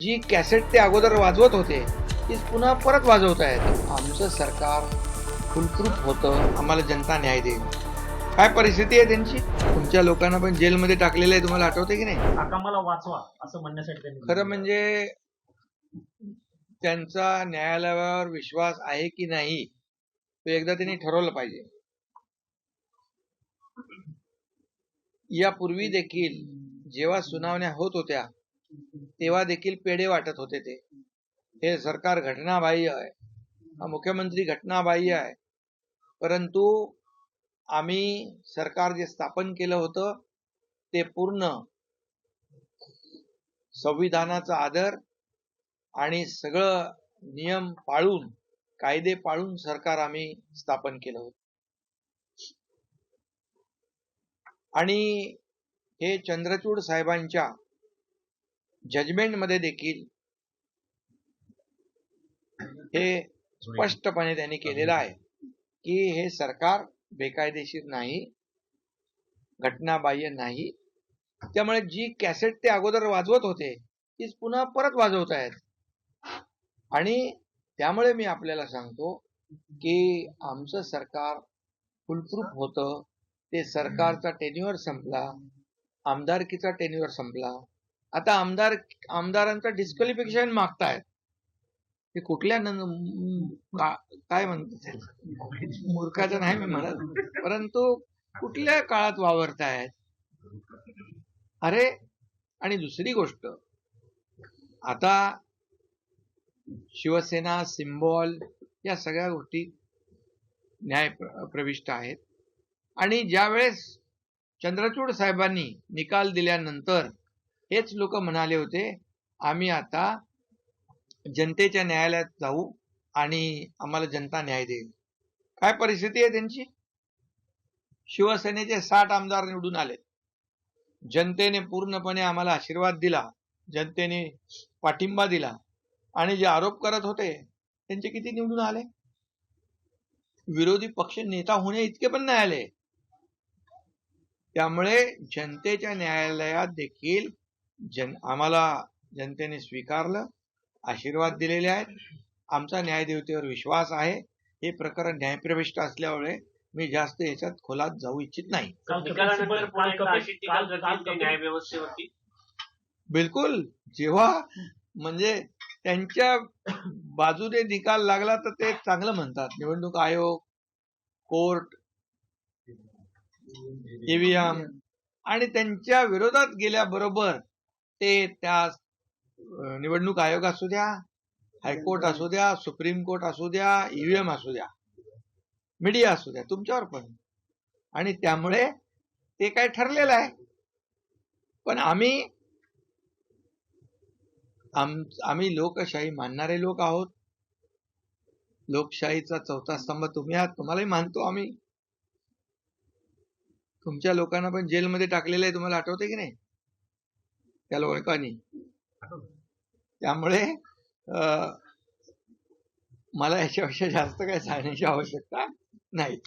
जी cassette ते अगोदर वाजवत होते तीच पुन्हा परत वाजवत आहेत. आमचं सरकार फुलप्रूफ होतं, आम्हाला जनता न्याय देईल. काय परिस्थिती आहे त्यांची? तुमच्या लोकांना पण जेलमध्ये टाकलेलं आहे, तुम्हाला आठवते की नाही? काका मला वाचवा असं म्हणण्यासाठी त्यांनी खरं म्हणजे त्यांचा न्यायालयावर विश्वास आहे की नाही तो एकदा त्यांनी ठरवलं पाहिजे. यापूर्वी देखील जेव्हा सुनावण्या होत होत्या तेव्हा देखील पेढे वाटत होते. हे सरकार घटनाबाह्य आहे, हा मुख्यमंत्री घटनाबाह्य आहे. परंतु आम्ही सरकार जे स्थापन केलं होतं ते पूर्ण संविधानाचा आदर आणि सगळं नियम पाळून, कायदे पाळून सरकार आम्ही स्थापन केलं होतं. आणि हे चंद्रचूड साहेबांच्या जजमेंट मध्ये देखील हे स्पष्टपणे त्यांनी केलेलं आहे की हे सरकार बेकायदेशीर नाही, घटनाबाह्य नाही. त्यामुळे जी कॅसेट ते अगोदर वाजवत होते तीच पुन्हा परत वाजवत आहेत. आणि त्यामुळे मी आपल्याला सांगतो की आमचं सरकार फुलप्रूफ होतं. ते सरकारचा टेन्युअर संपला, आमदारकीचा टेन्युअर संपला. आता आमदारांचं डिस्क्वालिफिकेशन मागतायत. ते कुठल्या काय म्हणतात, मूर्खाचं नाही मी म्हणत, परंतु कुठल्या काळात वावरतायत? अरे, आणि दुसरी गोष्ट, आता शिवसेना, सिम्बॉल या सगळ्या गोष्टी न्याय प्रविष्ट आहेत. आणि ज्यावेळेस चंद्रचूड साहेबांनी निकाल दिल्यानंतर हेच लोक म्हणाले होते आम्ही आता जनतेच्या न्यायालयात जाऊ आणि आम्हाला जनता न्याय देईल. काय परिस्थिती आहे त्यांची? शिवसेनेचे 60 आमदार निवडून आले. जनतेने पूर्णपणे आम्हाला आशीर्वाद दिला, जनतेने पाठिंबा दिला. आणि जे आरोप करत होते त्यांचे किती निवडून आले? विरोधी पक्ष नेता होणे इतके पण नाही आले. त्यामुळे जनतेच्या न्यायालयात देखील आम्हाला जनतेने स्वीकारलं, आशीर्वाद दिलेले आहेत. आमचा न्यायदेवतेवर विश्वास आहे. हे प्रकरण न्यायप्रविष्ट असल्यामुळे मी जास्त याच्यात खोलात जाऊ इच्छित नाही. न्यायव्यवस्थेवरती बिलकुल, जेव्हा म्हणजे त्यांच्या बाजूने निकाल लागला तर ते चांगलं म्हणतात. निवडणूक आयोग, कोर्ट, ईव्हीएम, आणि त्यांच्या विरोधात गेल्याबरोबर ते त्या निवडणूक आयोग असू द्या, हायकोर्ट असू द्या, सुप्रीम कोर्ट असू द्या, ईव्हीएम असू द्या, मीडिया असू द्या, तुमच्यावर पण. आणि त्यामुळे ते काय ठरलेलं आहे. पण आम्ही लोकशाही मानणारे लोक आहोत. लोकशाहीचा चौथा स्तंभ तुम्ही आहात, तुम्हालाही मानतो आम्ही. तुमच्या लोकांना पण जेलमध्ये टाकलेलं आहे, तुम्हाला आठवते की नाही, त्या लोकांनी. त्यामुळे मला याच्यापेक्षा जास्त काही सांगण्याची आवश्यकता नाही.